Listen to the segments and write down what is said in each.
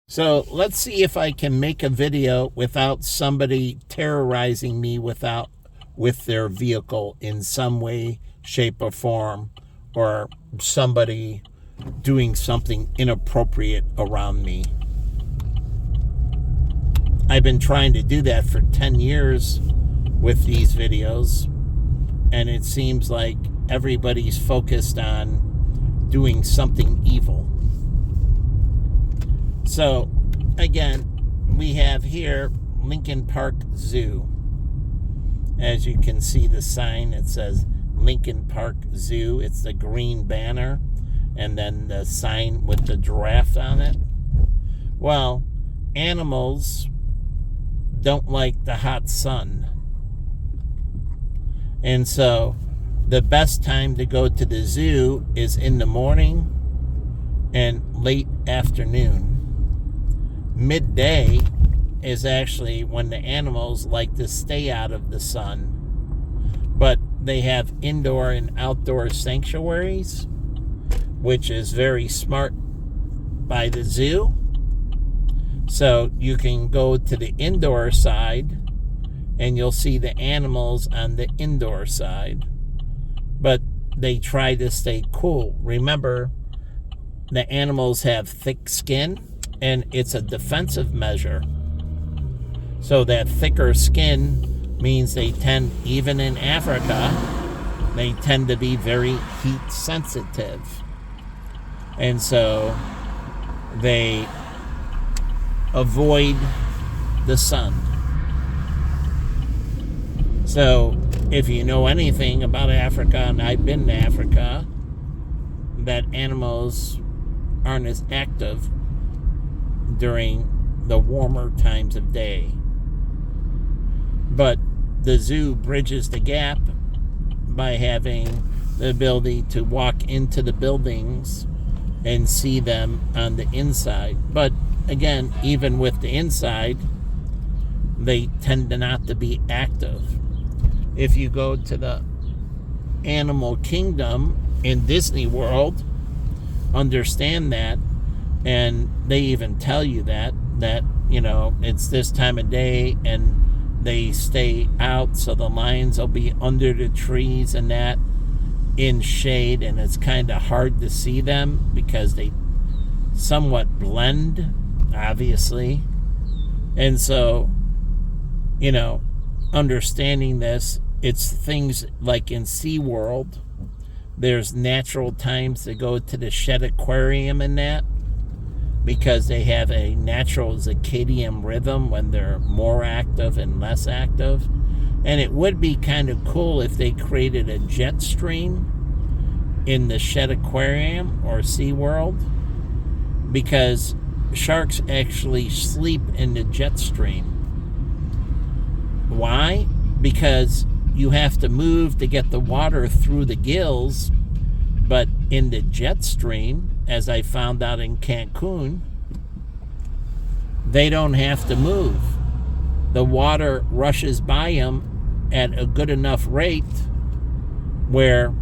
So let's see if I can make a video without somebody terrorizing me with their vehicle in some way, shape, or form, or somebody doing something inappropriate around me. I've been trying to do that for 10 years with these videos, and it seems like everybody's focused on doing something evil. So, again, we have here Lincoln Park Zoo. As you can see the sign, it says Lincoln Park Zoo. It's the green banner, and then the sign with the giraffe on it. Well, animals don't like the hot sun. And so, the best time to go to the zoo is in the morning and late afternoon. Midday is actually when the animals like to stay out of the sun. But they have indoor and outdoor sanctuaries, which is very smart by the zoo. So you can go to the indoor side and you'll see the animals on the indoor side. But they try to stay cool. Remember, the animals have thick skin, and it's a defensive measure. So that thicker skin means they tend, even in Africa, they tend to be very heat sensitive. And so they avoid the sun. So if you know anything about Africa, and I've been to Africa, that animals aren't as active during the warmer times of day. But the zoo bridges the gap by having the ability to walk into the buildings and see them on the inside. But again, even with the inside, they tend to not to be active. If you go to the Animal Kingdom in Disney World, understand that. And they even tell you that, it's this time of day and they stay out, so the lions will be under the trees and that in shade, and it's kind of hard to see them because they somewhat blend, obviously. And so, understanding this, it's things like in SeaWorld, there's natural times to go to the Shed Aquarium and that, because they have a natural circadian rhythm when they're more active and less active. And it would be kind of cool if they created a jet stream in the Shed Aquarium or SeaWorld, because sharks actually sleep in the jet stream. Why? Because you have to move to get the water through the gills, but in the jet stream, as I found out in Cancun, they don't have to move. The water rushes by them at a good enough rate where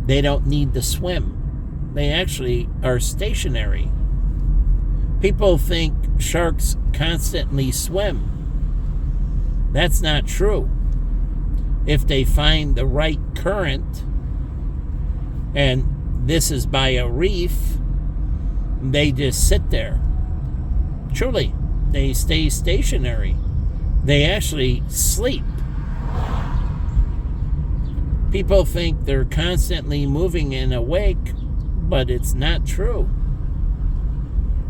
they don't need to swim. They actually are stationary. People think sharks constantly swim. That's not true. If they find the right current, and this is by a reef, they just sit there. Truly, they stay stationary. They actually sleep. People think they're constantly moving and awake, but it's not true.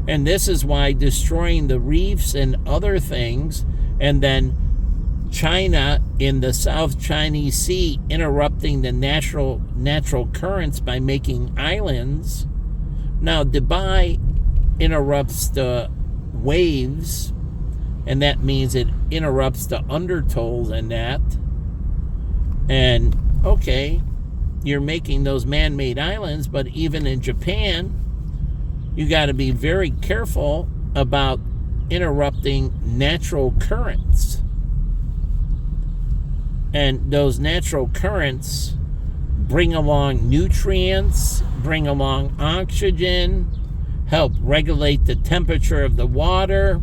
And this is why destroying the reefs and other things, and then China in the South Chinese Sea interrupting the natural currents by making islands. Now, Dubai interrupts the waves, and that means it interrupts the undertolls and that. And, okay, you're making those man-made islands, but even in Japan, you got to be very careful about interrupting natural currents. And those natural currents bring along nutrients, bring along oxygen, help regulate the temperature of the water,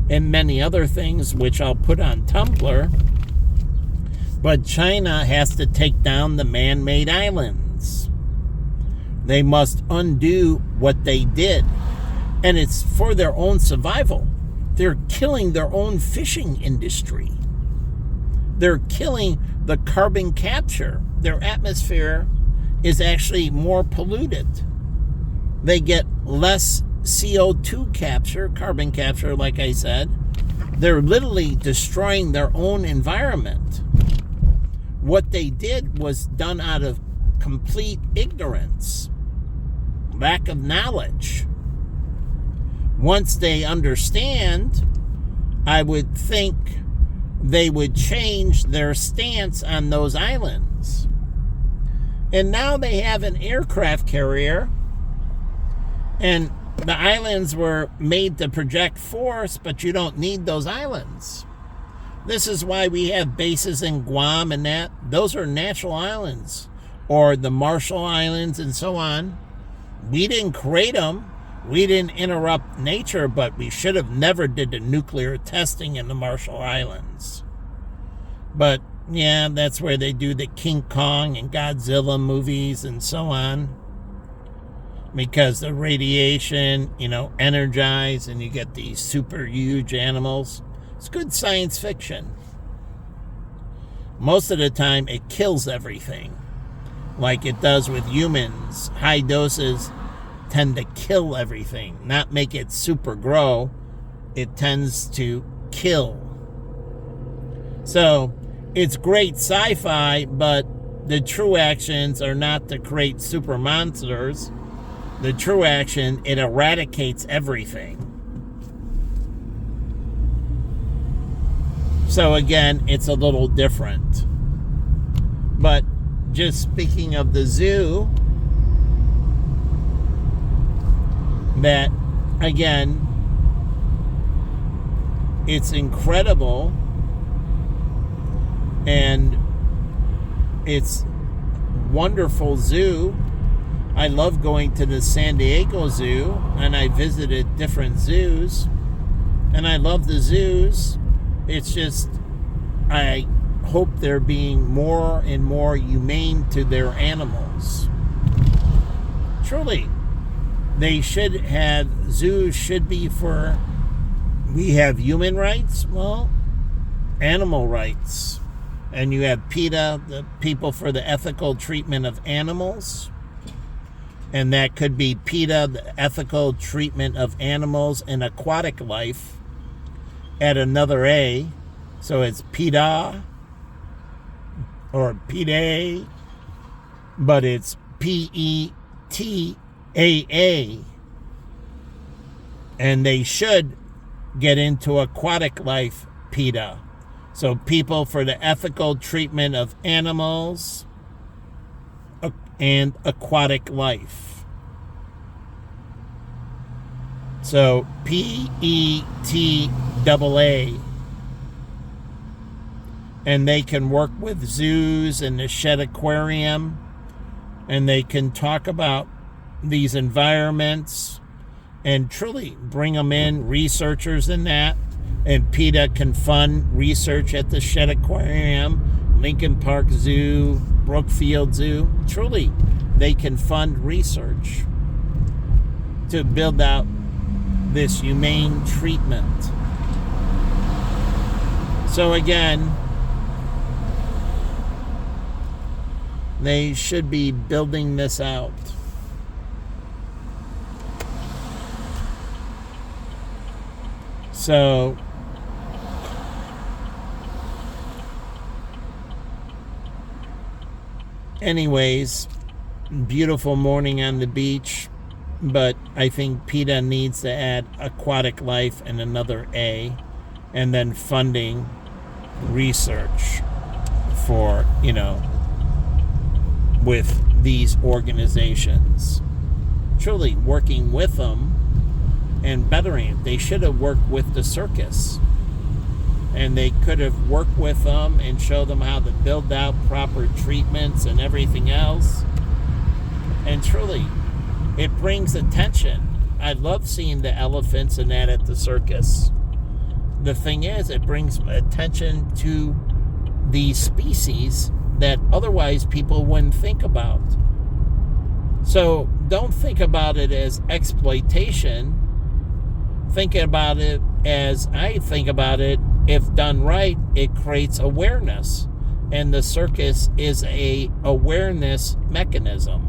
and many other things, which I'll put on Tumblr. But China has to take down the man-made islands. They must undo what they did. And it's for their own survival. They're killing their own fishing industry. They're killing the carbon capture. Their atmosphere is actually more polluted. They get less CO2 capture, carbon capture, like I said. They're literally destroying their own environment. What they did was done out of complete ignorance, lack of knowledge. Once they understand, I would think they would change their stance on those islands. And now they have an aircraft carrier, and the islands were made to project force, but you don't need those islands. This is why we have bases in Guam and that. Those are natural islands, or the Marshall Islands and so on. We didn't create them. We didn't interrupt nature, but we should have never did the nuclear testing in the Marshall Islands. But yeah, that's where they do the King Kong and Godzilla movies and so on. Because the radiation, energize, and you get these super huge animals. It's good science fiction. Most of the time, it kills everything. Like it does with humans. High doses tend to kill everything, not make it super grow. It tends to kill. So, it's great sci-fi, but the true actions are not to create super monsters. The true action, it eradicates everything. So again, it's a little different. But just speaking of the zoo, that again, it's incredible, and it's wonderful zoo. I love going to the San Diego Zoo, and I visited different zoos, and I love the zoos. It's just, I hope they're being more and more humane to their animals. Truly, they should have, zoos should be for, we have human rights, well, animal rights. And you have PETA, the People for the Ethical Treatment of Animals. And that could be PETA, the Ethical Treatment of Animals and Aquatic Life, at another A. So it's PETAA or PETAA, but it's PETAA. And they should get into Aquatic Life PETA. So People for the Ethical Treatment of Animals and Aquatic Life. So PETAA. And they can work with zoos and the Shed Aquarium, and they can talk about these environments and truly bring them in, researchers in that. And PETA can fund research at the Shed Aquarium, Lincoln Park Zoo, Brookfield Zoo. Truly, they can fund research to build out this humane treatment. So again, they should be building this out. So anyways, beautiful morning on the beach, but I think PETA needs to add Aquatic Life and another A, and then funding research for, with these organizations. Truly working with them and bettering it. They should have worked with the circus. And they could have worked with them and show them how to build out proper treatments and everything else. And truly, it brings attention. I love seeing the elephants and that at the circus. The thing is, it brings attention to these species that otherwise people wouldn't think about. So don't think about it as exploitation. Think about it as I think about it. If done right, it creates awareness. And the circus is a awareness mechanism.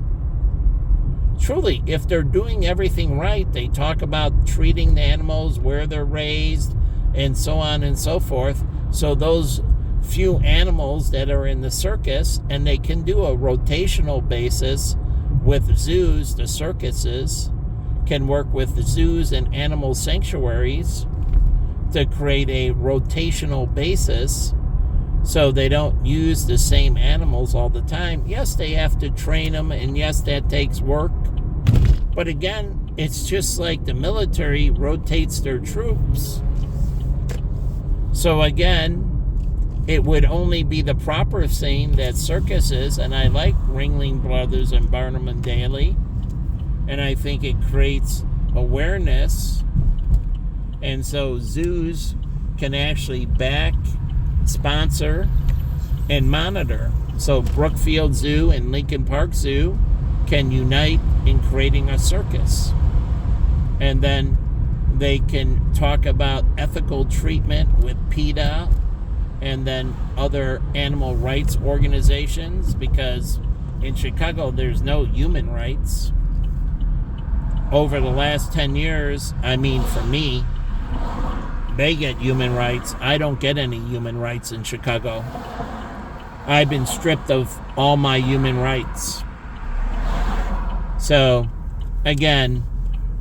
Truly, if they're doing everything right, they talk about treating the animals where they're raised and so on and so forth. So those few animals that are in the circus, and they can do a rotational basis with zoos, the circuses can work with the zoos and animal sanctuaries to create a rotational basis so they don't use the same animals all the time. Yes, they have to train them, and yes, that takes work. But again, it's just like the military rotates their troops. So again, it would only be the proper thing that circuses, and I like Ringling Brothers and Barnum and Daly, and I think it creates awareness. And so zoos can actually back, sponsor, and monitor. So Brookfield Zoo and Lincoln Park Zoo can unite in creating a circus. And then they can talk about ethical treatment with PETAA and then other animal rights organizations, because in Chicago there's no human rights. Over the last 10 years, I mean, for me, they get human rights. I don't get any human rights in Chicago. I've been stripped of all my human rights. So, again,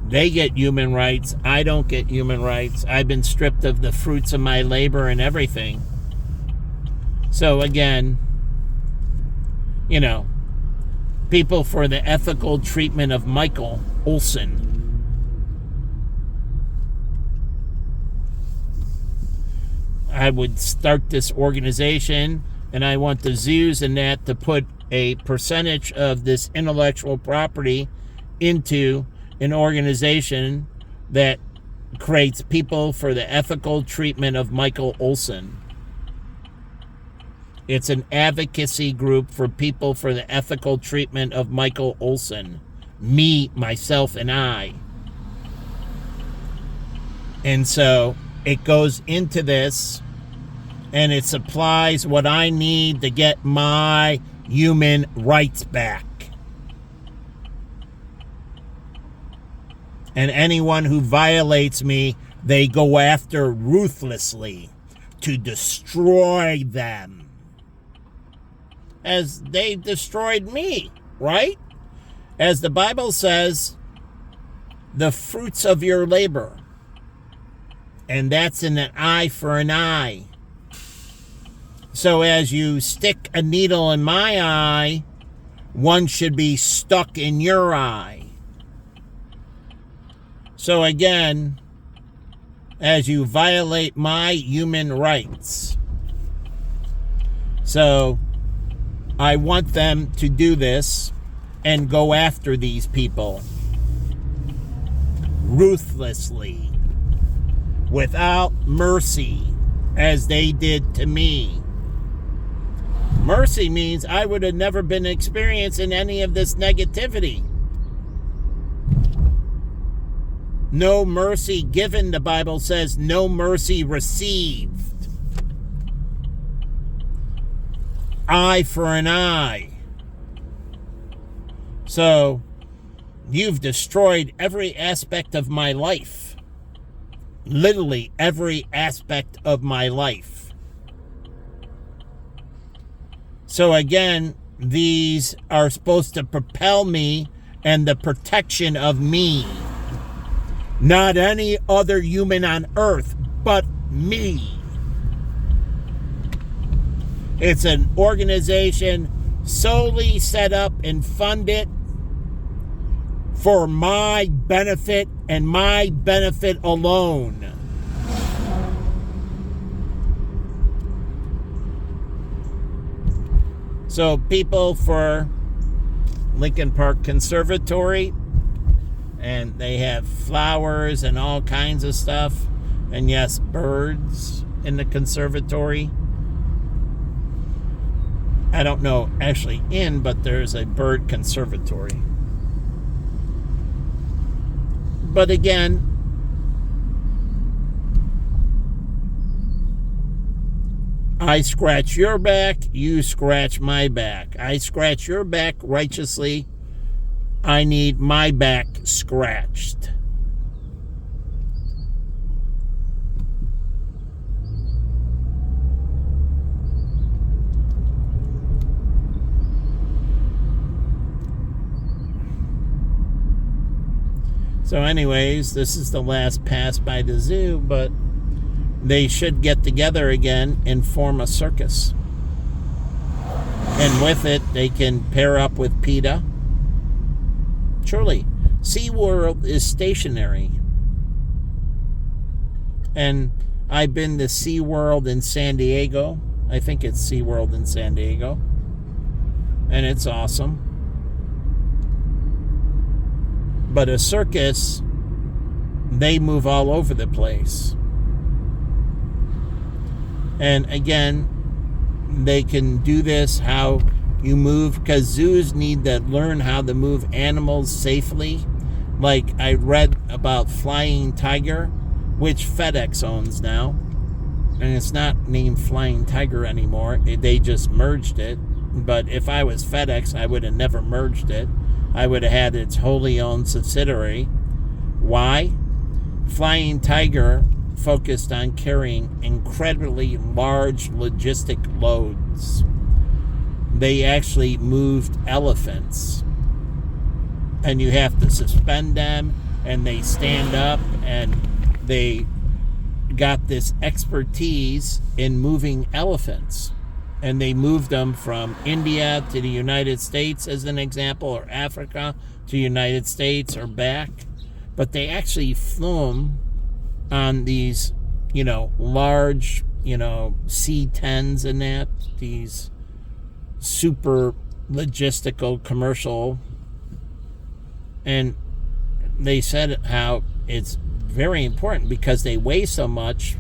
they get human rights. I don't get human rights. I've been stripped of the fruits of my labor and everything. So, again, you know, people for the ethical treatment of Michael Olson. I would start this organization, and I want the zoos and that to put a percentage of this intellectual property into an organization that creates people for the ethical treatment of Michael Olson. It's an advocacy group for people for the ethical treatment of Michael Olson. Me, myself, and I. And so it goes into this, and it supplies what I need to get my human rights back. And anyone who violates me, they go after ruthlessly to destroy them. As they destroyed me, right? As the Bible says, the fruits of your labor. And that's an eye for an eye. So as you stick a needle in my eye, one should be stuck in your eye. So again, as you violate my human rights. So I want them to do this and go after these people ruthlessly, without mercy, as they did to me. Mercy means I would have never been experiencing any of this negativity. No mercy given, the Bible says, no mercy received. Eye for an eye. So, you've destroyed every aspect of my life. Literally every aspect of my life. So again, these are supposed to propel me and the protection of me. Not any other human on earth, but me. It's an organization solely set up and funded for my benefit and my benefit alone. So people for Lincoln Park Conservatory And they have flowers and all kinds of stuff. And yes, birds in the conservatory. I don't know actually but there's a bird conservatory. But again, I scratch your back, you scratch my back. I scratch your back righteously. I need my back scratched. So anyways, this is the last pass by the zoo, but they should get together again and form a circus. And with it, they can pair up with PETA. Truly, SeaWorld is stationary. And I've been to SeaWorld in San Diego. I think it's SeaWorld in San Diego. And it's awesome. But a circus, they move all over the place. And again, they can do this, how you move, because zoos need to learn how to move animals safely. Like I read about Flying Tiger, which FedEx owns now. And it's not named Flying Tiger anymore. They just merged it. But if I was FedEx, I would have never merged it. I would have had its wholly owned subsidiary. Why? Flying Tiger focused on carrying incredibly large logistic loads. They actually moved elephants. And you have to suspend them, and they stand up, and they got this expertise in moving elephants. And they moved them from India to the United States, as an example, or Africa to the United States or back. But they actually flew them on these, large, C-10s and that, these super logistical commercial. And they said how it's very important because they weigh so much.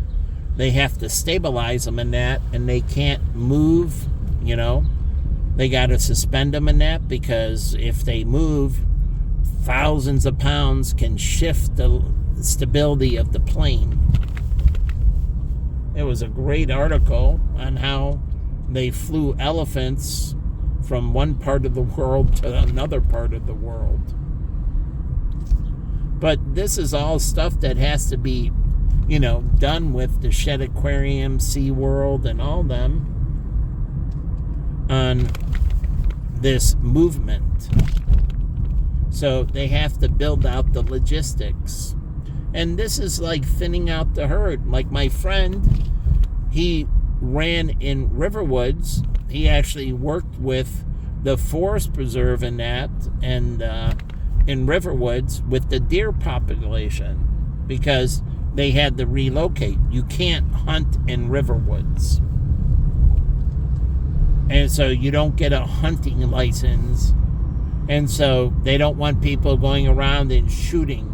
They have to stabilize them in that, and they can't move, They got to suspend them in that, because if they move, thousands of pounds can shift the stability of the plane. It was a great article on how they flew elephants from one part of the world to another part of the world. But this is all stuff that has to be done with the Shed Aquarium, SeaWorld, and all them on this movement. So they have to build out the logistics. And this is like thinning out the herd. Like my friend, he ran in Riverwoods. He actually worked with the forest preserve in that, and in Riverwoods with the deer population, because they had to relocate. You can't hunt in Riverwoods. And so you don't get a hunting license. And so they don't want people going around and shooting.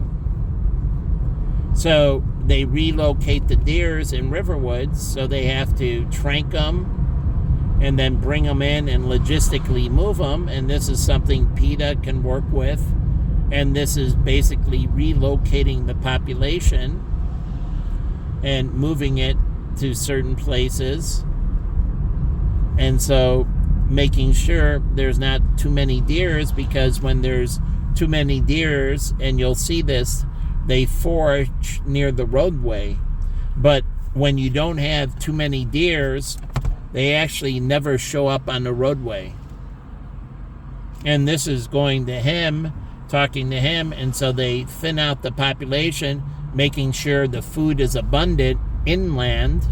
So they relocate the deers in Riverwoods, so they have to trank them and then bring them in and logistically move them. And this is something PETA can work with. And this is basically relocating the population and moving it to certain places. And so making sure there's not too many deers, because when there's too many deers, and you'll see this, they forage near the roadway. But when you don't have too many deers, they actually never show up on the roadway. And this is going to him, talking to him, and so they thin out the population, making sure the food is abundant inland,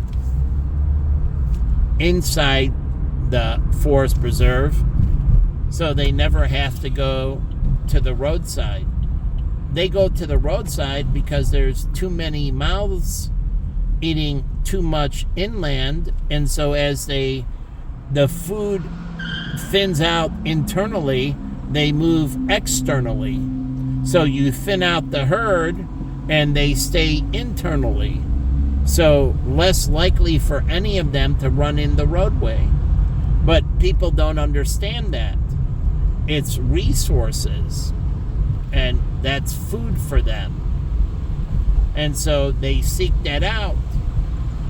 inside the forest preserve, so they never have to go to the roadside. They go to the roadside because there's too many mouths eating too much inland, and so as the food thins out internally, they move externally. So you thin out the herd and they stay internally. So less likely for any of them to run in the roadway. But people don't understand that. It's resources, and that's food for them. And so they seek that out.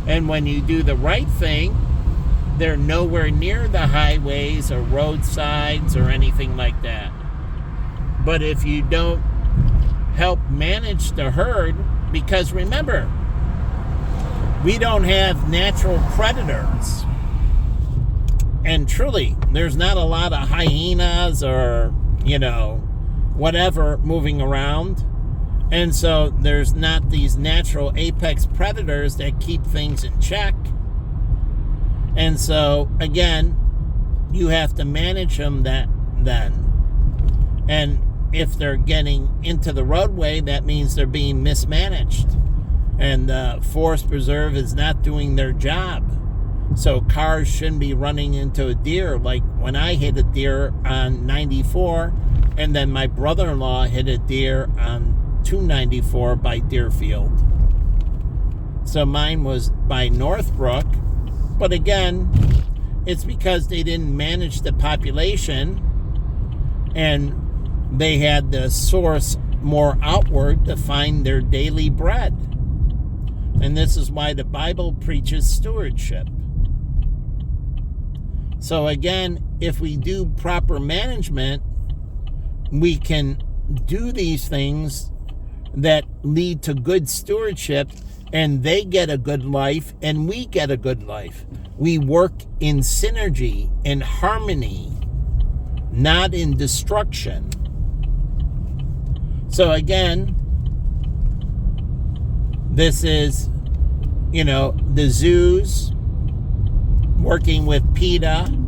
And when you do the right thing, they're nowhere near the highways or roadsides or anything like that. But if you don't help manage the herd, because remember, we don't have natural predators. And truly, there's not a lot of hyenas or, whatever moving around. And so there's not these natural apex predators that keep things in check. And so, again, you have to manage them then. And if they're getting into the roadway, that means they're being mismanaged. And the forest preserve is not doing their job. So cars shouldn't be running into a deer, like when I hit a deer on 94, and then my brother-in-law hit a deer on 294 by Deerfield. So mine was by Northbrook, but again, it's because they didn't manage the population and they had to source more outward to find their daily bread. And this is why the Bible preaches stewardship. So again, if we do proper management, we can do these things that lead to good stewardship, and they get a good life and we get a good life. We work in synergy, in harmony, not in destruction. So again, this is, the zoos, working with PETAA,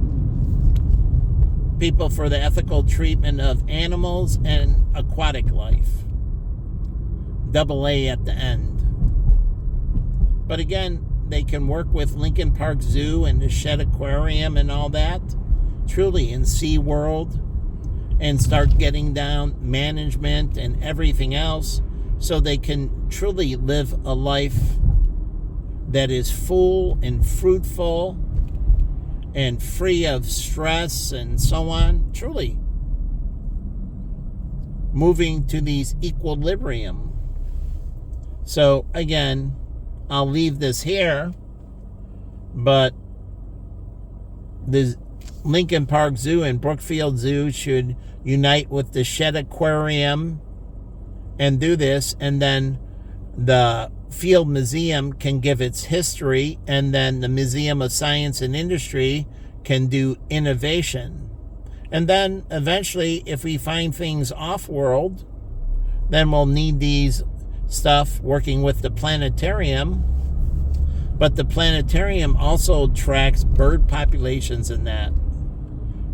People for the Ethical Treatment of Animals and Aquatic Life. AA at the end. But again, they can work with Lincoln Park Zoo and the Shed Aquarium and all that, truly, in SeaWorld, and start getting down management and everything else so they can truly live a life that is full and fruitful and free of stress and so on. Truly moving to these equilibrium. So again, I'll leave this here, but the Lincoln Park Zoo and Brookfield Zoo should unite with the Shed Aquarium and do this, and then the Field Museum can give its history, and then the Museum of Science and Industry can do innovation. And then eventually, if we find things off-world, then we'll need these stuff working with the planetarium. But the planetarium also tracks bird populations in that.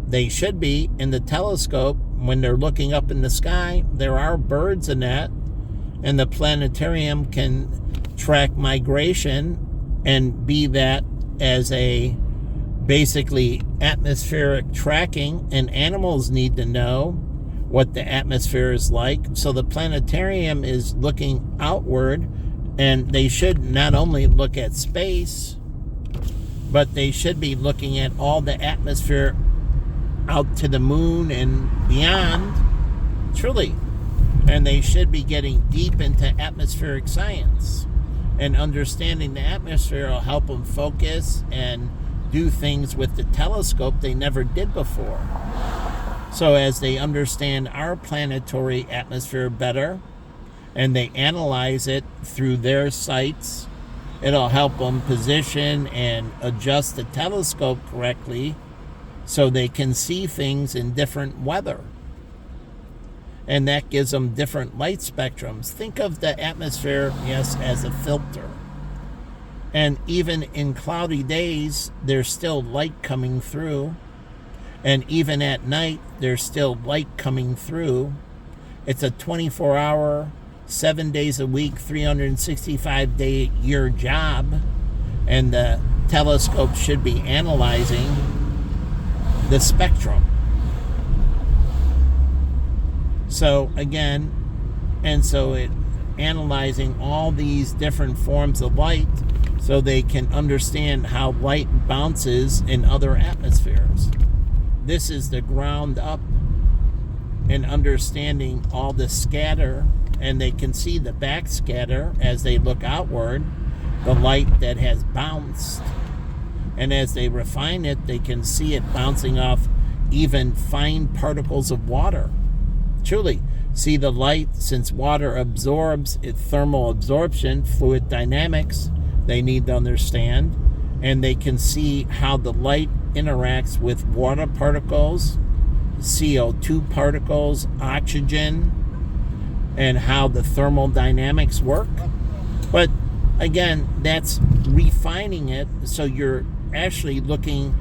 They should be in the telescope when they're looking up in the sky. There are birds in that, and the planetarium can track migration and be that as a basically atmospheric tracking, and animals need to know what the atmosphere is like. So the planetarium is looking outward, and they should not only look at space, but they should be looking at all the atmosphere out to the moon and beyond, truly. And they should be getting deep into atmospheric science, and understanding the atmosphere will help them focus and do things with the telescope they never did before. So as they understand our planetary atmosphere better, and they analyze it through their sights, it'll help them position and adjust the telescope correctly so they can see things in different weather. And that gives them different light spectrums. Think of the atmosphere, yes, as a filter. And even in cloudy days, there's still light coming through. And even at night, there's still light coming through. It's a 24-hour, 7 days a week, 365-day-year job. And the telescope should be analyzing the spectrum. So again, And so it analyzing all these different forms of light so they can understand how light bounces in other atmospheres. This is the ground up and understanding all the scatter, and they can see the back scatter as they look outward, the light that has bounced. And as they refine it, they can see it bouncing off even fine particles of water. Truly, see the light, since water absorbs, its thermal absorption, fluid dynamics, they need to understand. And they can see how the light interacts with water particles, CO2 particles, oxygen, and how the thermal dynamics work. But again, that's refining it, so you're actually looking